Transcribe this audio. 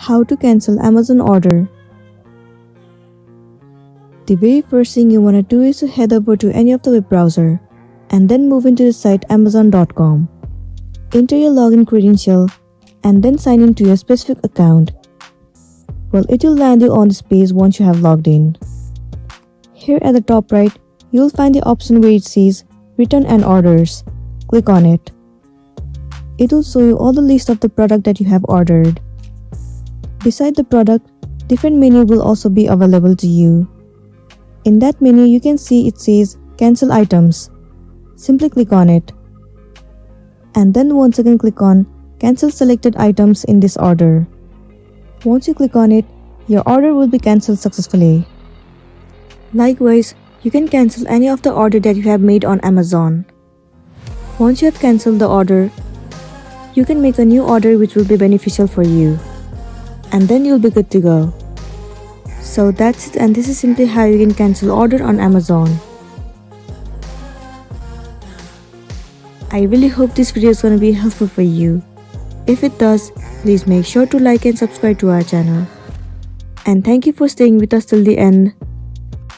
How to cancel Amazon order. The very first thing you want to do is to head over to any of the web browser and then move into the site amazon.com. Enter your login credential and then sign in to your specific account. Well, it will land you on this page once you have logged in. Here at the top right, you will find the option where it says Return and Orders. Click on it. It will show you all the list of the product that you have ordered. Beside the product, different menu will also be available to you. In that menu, you can see it says Cancel Items. Simply click on it. And then once again click on Cancel Selected Items in this order. Once you click on it, your order will be cancelled successfully. Likewise, you can cancel any of the order that you have made on Amazon. Once you have cancelled the order, you can make a new order which will be beneficial for you. And then you'll be good to go. So that's it, and this is simply how you can cancel order on Amazon. I really hope this video is going to be helpful for you. If it does, please make sure to like and subscribe to our channel. And thank you for staying with us till the end.